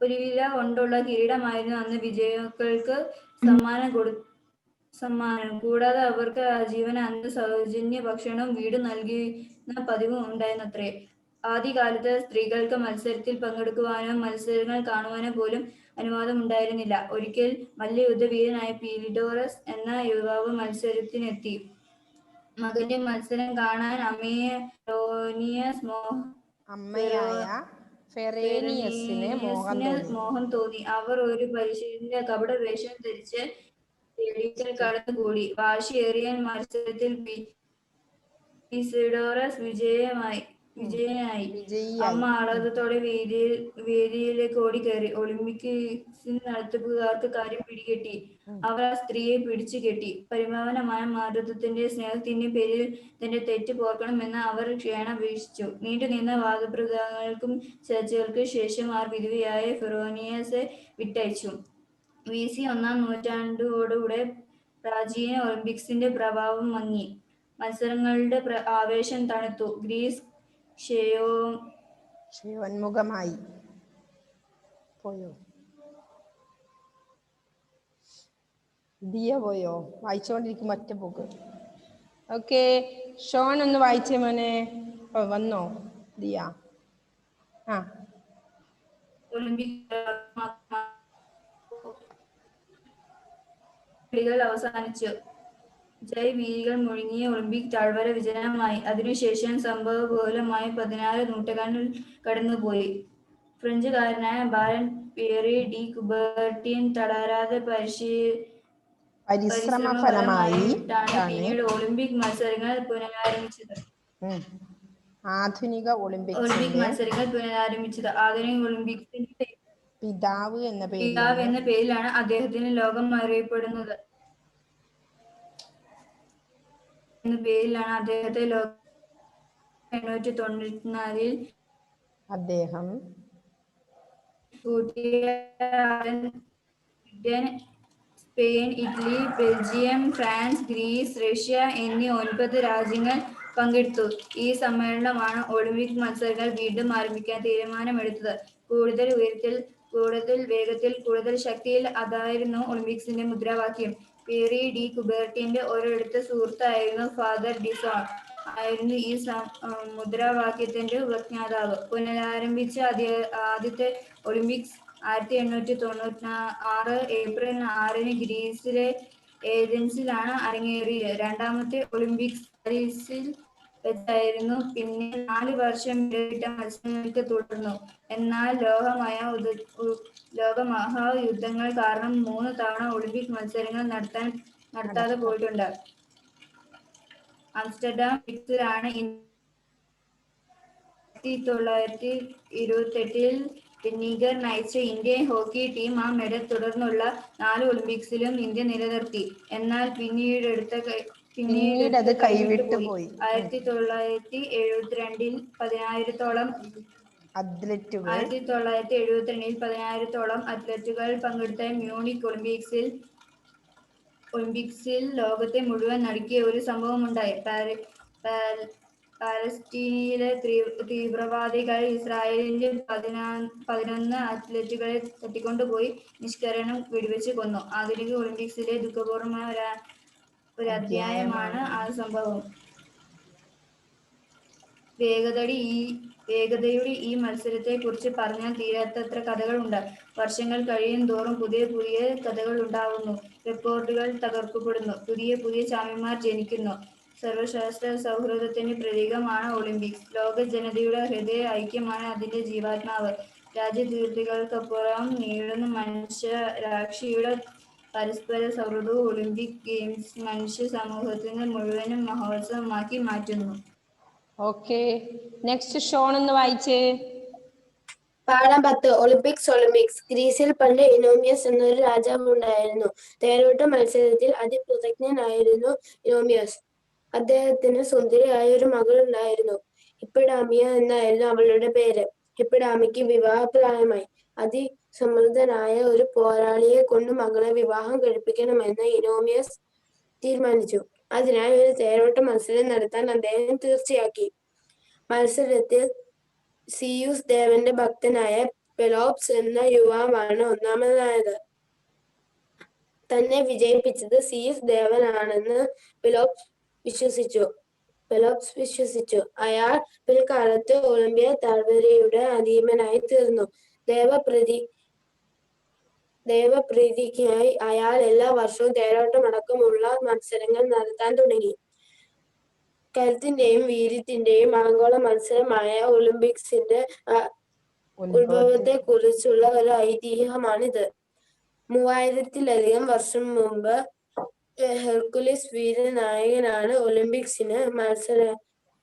ഒരു വില കൊണ്ടുള്ള കിരീടമായിരുന്നു അന്ന് വിജയികൾക്ക് സമ്മാനം. കൂടാതെ അവർക്ക് ആജീവന അന്ന് സൗജന്യ ഭക്ഷണവും വീടും നൽകുന്ന പതിവും ഉണ്ടായിരുന്നത്രേ. ആദ്യകാലത്ത് സ്ത്രീകൾക്ക് മത്സരത്തിൽ പങ്കെടുക്കുവാനോ മത്സരങ്ങൾ കാണുവാനോ പോലും അനുവാദം ഉണ്ടായിരുന്നില്ല. ഒരിക്കൽ മല്ലയുദ്ധ വീരനായ പീലിഡോറസ് എന്ന യുവാവ് മത്സരത്തിനെത്തി. മകന്റെ മത്സരം കാണാൻ അമ്മയായ ഫെറേനിയസിന് മോഹം തോന്നി. അവർ ഒരു പരിശീലന കപട വേഷം ധരിച്ച് സ്റ്റേഡിയത്തിൽ കടന്നുകൂടി. വാശിയേറിയ മത്സരത്തിൽ പീലിഡോറസ് വിജയനായി. അമ്മ ആഹ്ലാദത്തോടെ വേദിയിലേക്ക് ഓടിക്കയറി. ഒളിമ്പിക്സിന് നടത്തിപ്പുകാർക്ക് കാര്യം പിടികിട്ടി. അവർ ആ സ്ത്രീയെ പിടിച്ചു കെട്ടി. പരിപാവനമായ മാതൃത്വത്തിന്റെ സ്നേഹത്തിന്റെയും പേരിൽ തന്റെ തെറ്റ് പോർക്കണമെന്ന് അവർ ക്ഷണാപേക്ഷിച്ചു. നീണ്ടുനിന്ന വാദപ്രതിവാദങ്ങൾക്കും ചർച്ചകൾക്കും ശേഷം അവർ വിധവയായ ഫെറോനിയസെ വിട്ടയച്ചു. BC 1-ാം നൂറ്റാണ്ടോടുകൂടെ പ്രാചീന ഒളിമ്പിക്സിന്റെ പ്രഭാവം മങ്ങി. മത്സരങ്ങളുടെ ആവേശം തണുത്തു. ഗ്രീസ് ക്ഷയോന്മുഖമായി. പോയോ വായിച്ചോണ്ടിരിക്കുമ്പോ ഒറ്റ പോക്ക്. ഓക്കെ, ഷോൺ ഒന്ന് വായിച്ചേ മോനെ. വന്നോ ദിയ? ആ, ഒളിമ്പിക് അവസാനിച്ചു. ജയവീരികൾ മുഴുങ്ങിയ ഒളിമ്പിക് താഴ്വര വിജനമായി. അതിനുശേഷം സംഭവബഹുലമായ 16 നൂറ്റാണ്ടുകൾ കടന്നുപോയി. ഫ്രഞ്ചുകാരനായ ബാരൻ പിയറി ഡി കുബർട്ടിൻ തളരാതെ പരിശ്രമഫലമായിട്ടാണ് പിന്നീട് ഒളിമ്പിക് മത്സരങ്ങൾ പുനരാരംഭിച്ചത്. ആധുനിക ഒളിമ്പിക് മത്സരങ്ങൾ പുനരാരംഭിച്ചത്. ആധുനിക ഒളിമ്പിക്സിന്റെ പിതാവ് എന്ന പേരിലാണ് അദ്ദേഹത്തിന് ലോകം അറിയപ്പെടുന്നത്. എന്ന പേരിലാണ് അദ്ദേഹത്തെ 1894 അദ്ദേഹം Britain, Spain, Italy, Belgium, France, Greece, Russia എന്നീ 9 രാജ്യങ്ങൾ പങ്കെടുത്തു. ഈ സമ്മേളനമാണ് ഒളിമ്പിക് മത്സരങ്ങൾ വീണ്ടും ആരംഭിക്കാൻ തീരുമാനമെടുത്തത്. കൂടുതൽ ഉയരത്തിൽ, കൂടുതൽ വേഗത്തിൽ, കൂടുതൽ ശക്തിയിൽ. അതായിരുന്നു ഒളിമ്പിക്സിന്റെ മുദ്രാവാക്യം. പിയറി ഡി കുബർട്ടിന്റെ ഒരടുത്ത സുഹൃത്തായിരുന്ന ഫാദർ ഡിസോൺ ആയിരുന്നു ഈ മുദ്രാവാക്യത്തിന്റെ ഉപജ്ഞാതാവ്. പുനരാരംഭിച്ച ആദ്യത്തെ ഒളിമ്പിക്സ് 1896 ഏപ്രിൽ 6-ന് ഗ്രീസിലെ ഏഥൻസിലാണ് അരങ്ങേറിയത്. രണ്ടാമത്തെ ഒളിമ്പിക്സ് പാരീസിൽ വെച്ചായിരുന്നു. പിന്നെ 4 വർഷം ഇടവിട്ട മത്സരങ്ങൾക്ക് തുടർന്നു. എന്നാൽ ലോകമഹായുദ്ധങ്ങൾ കാരണം 3 തവണ ഒളിമ്പിക് മത്സരങ്ങൾ നടത്താതെ പോയിട്ടുണ്ട്. ആംസ്റ്റർഡാം ഒളിമ്പിക്സിലാണ് 1928-ൽ നിഗർ നയിച്ച ഇന്ത്യൻ ഹോക്കി ടീം ആ മെഡൽ തുടർന്നുള്ള 4 ഒളിമ്പിക്സിലും ഇന്ത്യ നിലനിർത്തി. എന്നാൽ പിന്നീട് അത് കൈവിട്ടു പോയി. 1972-ൽ 10,000-ത്തോളം അത്ലറ്റുകൾ പങ്കെടുത്ത മ്യൂണിക് ഒളിമ്പിക്സിൽ ലോകത്തെ മുഴുവൻ നടുക്കിയ ഒരു സംഭവമുണ്ടായി. പാലസ്തീനിലെ തീവ്രവാദികൾ ഇസ്രായേലിന്റെ 11 അത്ലറ്റുകളെ തട്ടിക്കൊണ്ടുപോയി നിഷ്കരുണം വെടിവെച്ച് കൊന്നു. ആധുനിക ഒളിമ്പിക്സിലെ ദുഃഖപൂർണമായ ഒരു അധ്യായമാണ് ആ സംഭവം. വേഗതയുടെ ഈ മത്സരത്തെക്കുറിച്ച് പറഞ്ഞാൽ തീരാത്തത്ര കഥകളുണ്ട്. വർഷങ്ങൾ കഴിയും തോറും പുതിയ കഥകൾ ഉണ്ടാവുന്നു. റെക്കോർഡുകൾ തകർക്കപ്പെടുന്നു. പുതിയ ചാമ്പ്യന്മാർ ജനിക്കുന്നു. സർവശാസ്ത്ര സൗഹൃദത്തിന്റെ പ്രതീകമാണ് ഒളിമ്പിക്സ്. ലോക ജനതയുടെ ഹൃദയ ഐക്യമാണ് അതിന്റെ ജീവാത്മാവ്. രാജ്യതിർത്തികൾക്കപ്പുറം നീളുന്ന മനുഷ്യരാശിയുടെ പരസ്പര സൗഹൃദവും ഒളിമ്പിക് ഗെയിംസ് മനുഷ്യ സമൂഹത്തിന് മുഴുവനും മഹോത്സവമാക്കി മാറ്റുന്നു. ഓക്കെ, നെക്സ്റ്റ് ഷോൺ ഒന്ന് വായിച്ചേ. പാഠം 10 ഒളിമ്പിക്സ്. ഗ്രീസിൽ പണ്ട് ഇനോമിയസ് എന്നൊരു രാജാവ് ഉണ്ടായിരുന്നു. തേരോട്ട മത്സരത്തിൽ അതിപ്രജ്ഞനായിരുന്നു ഇനോമിയസ്. അദ്ദേഹത്തിന് സുന്ദരിയായ ഒരു മകൾ ഉണ്ടായിരുന്നു. ഹിപ്പഡാമിയ എന്നായിരുന്നു അവളുടെ പേര്. ഹിപ്പഡാമിക്ക് വിവാഹപ്രായമായി. അതിസമർത്ഥനായ ഒരു പോരാളിയെ കൊണ്ട് മകളെ വിവാഹം കഴിപ്പിക്കണമെന്ന് ഇനോമിയസ് തീരുമാനിച്ചു. അതിനായി ഒരു തേരോട്ട മത്സരം നടത്താൻ അദ്ദേഹം തീർച്ചയാക്കി. മത്സരത്തിൽ സിയൂസ് ദേവന്റെ ഭക്തനായ പെലോപ്സ് എന്ന യുവാവാണ് ഒന്നാമനായത്. തന്നെ വിജയിപ്പിച്ചത് സിയൂസ് ദേവനാണെന്ന് പെലോപ്സ് വിശ്വസിച്ചു. അയാൾ പിൽക്കാലത്ത് ഒളിമ്പിയ താഴ്വരയുടെ അധീപനായി തീർന്നു. ദൈവപ്രീതിക്കായി അയാൾ എല്ലാ വർഷവും തേരോട്ടമടക്കമുള്ള മത്സരങ്ങൾ നടത്താൻ തുടങ്ങി. കരുത്തിന്റെയും വീര്യത്തിന്റെയും ആഗോള മത്സരമായ ഒളിമ്പിക്സിന്റെ ഉത്ഭവത്തെ കുറിച്ചുള്ള ഒരു ഐതിഹ്യമാണിത്. 3000-ലധികം വർഷം മുമ്പ് ഹെർക്കുലിസ് വീരനായകനാണ്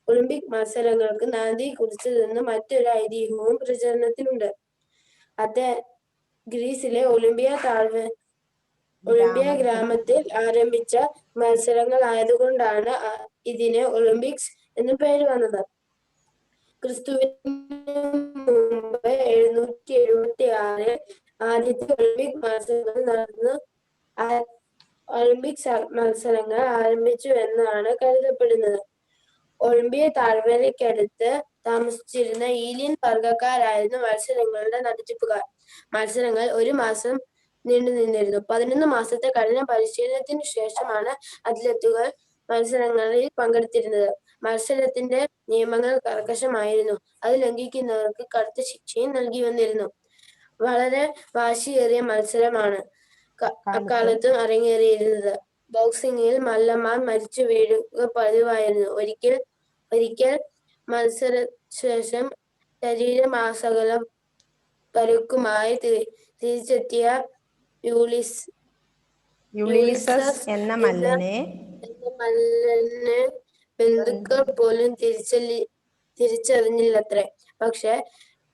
ഒളിമ്പിക് മത്സരങ്ങൾക്ക് നാന്ദി കുറിച്ചതെന്ന് മറ്റൊരു ഐതിഹ്യവും പ്രചാരത്തിലുണ്ട്. ഗ്രീസിലെ ഒളിമ്പിയ ഗ്രാമത്തിൽ ആരംഭിച്ച മത്സരങ്ങളായതുകൊണ്ടാണ് ഇതിന് ഒളിമ്പിക്സ് എന്നു പേര് വന്നത്. ക്രിസ്തുവിന് മുമ്പ് 776 ആദ്യത്തെ ഒളിമ്പിക് മത്സരങ്ങൾ ആരംഭിച്ചു എന്നാണ് കരുതപ്പെടുന്നത്. ഒളിമ്പിയ താഴ്വരയ്ക്കടുത്ത് താമസിച്ചിരുന്ന ഈലിയൻ വർഗക്കാരായിരുന്നു മത്സരങ്ങളുടെ നടത്തിപ്പുകാർ. മത്സരങ്ങൾ 1 മാസം നീണ്ടുനിന്നിരുന്നു. 11 മാസത്തെ കഠിന പരിശീലനത്തിനു ശേഷമാണ് അത്ലറ്റുകൾ മത്സരങ്ങളിൽ പങ്കെടുത്തിരുന്നത്. മത്സരത്തിന്റെ നിയമങ്ങൾ കർക്കശമായിരുന്നു. അത് ലംഘിക്കുന്നവർക്ക് കടുത്ത ശിക്ഷയും നൽകി വന്നിരുന്നു. വളരെ വാശിയേറിയ മത്സരമാണ് അക്കാലത്തും അരങ്ങേറിയിരുന്നത്. ബോക്സിംഗിൽ മല്ലന്മാർ മരിച്ചു വീഴുക പതിവായിരുന്നു. ഒരിക്കൽ മത്സരശേഷം ശരീരമാസകലം പരുക്കുമായി തിരിച്ചെത്തിയ യൂളിസസ് എന്ന മല്ലനെ ബന്ധുക്കൾ പോലും തിരിച്ചറിഞ്ഞില്ലത്രേ. പക്ഷെ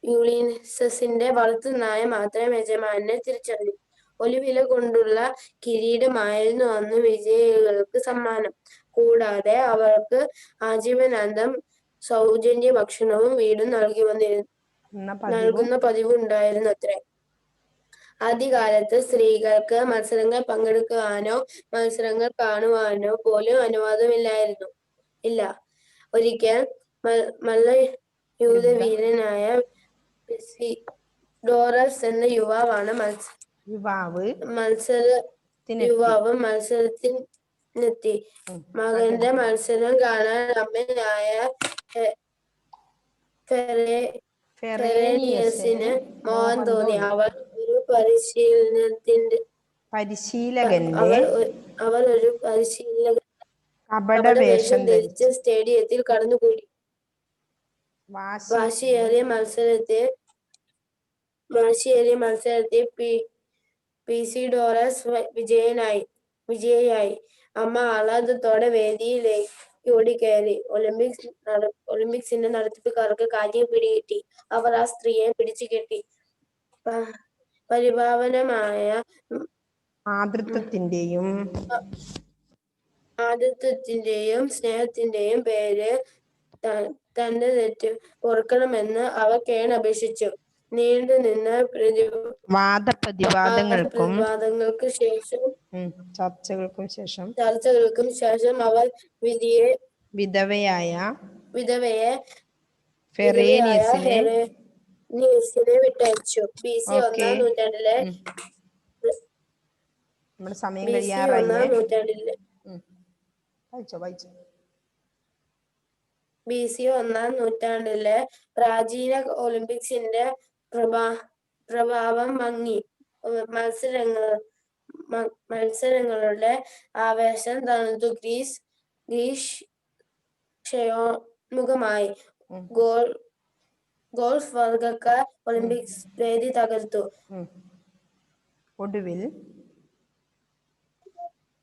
യൂളിസസിന്റെ വളർത്തുനായ മാത്രം യജമാനനെ തിരിച്ചറിഞ്ഞു. ഒലിവില കൊണ്ടുള്ള കിരീടമായിരുന്നു അന്ന് വിജയികൾക്ക് സമ്മാനം. കൂടാതെ അവർക്ക് ആജീവനാന്തം സൗജന്യ ഭക്ഷണവും വീടും നൽകുന്ന പതിവ് ഉണ്ടായിരുന്നത്രേ. ആദ്യകാലത്ത് സ്ത്രീകൾക്ക് മത്സരങ്ങൾ പങ്കെടുക്കുവാനോ മത്സരങ്ങൾ കാണുവാനോ പോലും അനുവാദമില്ലായിരുന്നു. ഒരിക്കൽ മല്ലയുദ്ധവീരനായ ഡോറസ് എന്ന യുവാവ് മത്സരത്തിനെത്തി. മകന്റെ മത്സരം കാണാൻ അമ്മയായ ഫെറേനിയസിന് മോഹം തോന്നി. അവൾ ഒരു പരിശീലകന്റെ കപടവേഷം ധരിച്ച് സ്റ്റേഡിയത്തിൽ കടന്നുകൂടി. വാശിയേറിയ മത്സരത്തിൽ പീസിഡോറസ് വിജയിയായി. അമ്മ ആഹ്ലാദത്തോടെ വേദിയിലേക്ക് ഓടിക്കയറി. ഒളിമ്പിക്സിന്റെ നടത്തിപ്പുകാർക്ക് കാര്യം പിടികിട്ടി. അവർ ആ സ്ത്രീയെ പിടിച്ചുകെട്ടി. പരിപാവനമായ ആതൃത്വത്തിന്റെയും സ്നേഹത്തിന്റെയും പേര് തന്റെ തെറ്റ് പൊറുക്കണമെന്ന് അവർ കേണപേക്ഷിച്ചു. നീണ്ടുനിന്ന വാദപ്രതിവാദങ്ങൾക്ക് ശേഷം ചർച്ചകൾക്കും ശേഷം അവർ വിധവയെ ഫെറേനിയസിനെ വിട്ടയച്ചു. BC 1-ാം നൂറ്റാണ്ടിലെ പ്രാചീന ഒളിമ്പിക്സിന്റെ പ്രഭാവം മങ്ങി. മത്സരങ്ങളുടെ ആവേശം തണുത്തു. ഗ്രീസ് ക്ഷയോന്മുഖമായി. ഗോൾഫ് വർഗക്കാർ ഒളിമ്പിക്സ് വേദി തകർത്തു. ഒടുവിൽ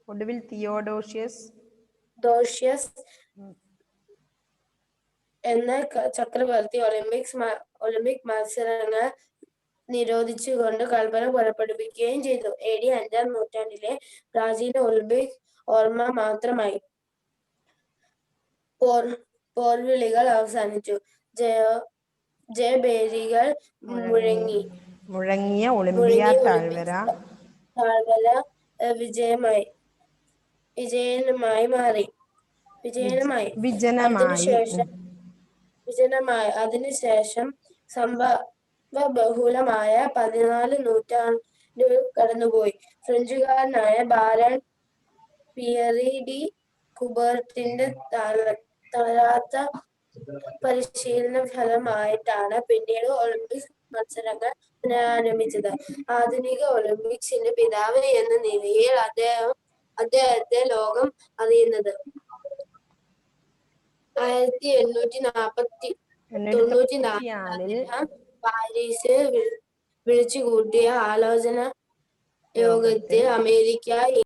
ഒടുവിൽ തിയോഡോഷ്യസ് ദോഷ്യസ് എന്ന ചക്രവർത്തി ഒളിമ്പിക് മത്സരങ്ങൾ നിരോധിച്ചുകൊണ്ട് കൽപ്പന പുറപ്പെടുവിക്കുകയും ചെയ്തു. AD 5-ാം നൂറ്റാണ്ടിലെ പ്രാചീന ഒളിമ്പിക് ഓർമ്മ മാത്രമായി. പോർവിളികൾ അവസാനിച്ചു. ജയഭേരികൾ മുഴങ്ങിയ ഒളിമ്പിയ താഴ്വര വിജയമായി മാറി. വിജനമായി. അതിനുശേഷം സംഭവബഹുലമായ 14 നൂറ്റാണ്ടുകൾ കടന്നുപോയി. ഫ്രഞ്ചുകാരനായ ബാരൺ പിയറി ഡി കുബർട്ടിന്റെ തളരാത്ത പരിശീലന ഫലമായിട്ടാണ് പിന്നീട് ഒളിമ്പിക്സ് മത്സരങ്ങൾ പുനരാരംഭിച്ചത്. ആധുനിക ഒളിമ്പിക്സിന്റെ പിതാവ് എന്ന നിലയിൽ അദ്ദേഹത്തെ ലോകം അറിയുന്നത് 1894 പാരീസിൽ വിളിച്ചുകൂട്ടിയ ആലോചന യോഗത്തിൽ അമേരിക്ക,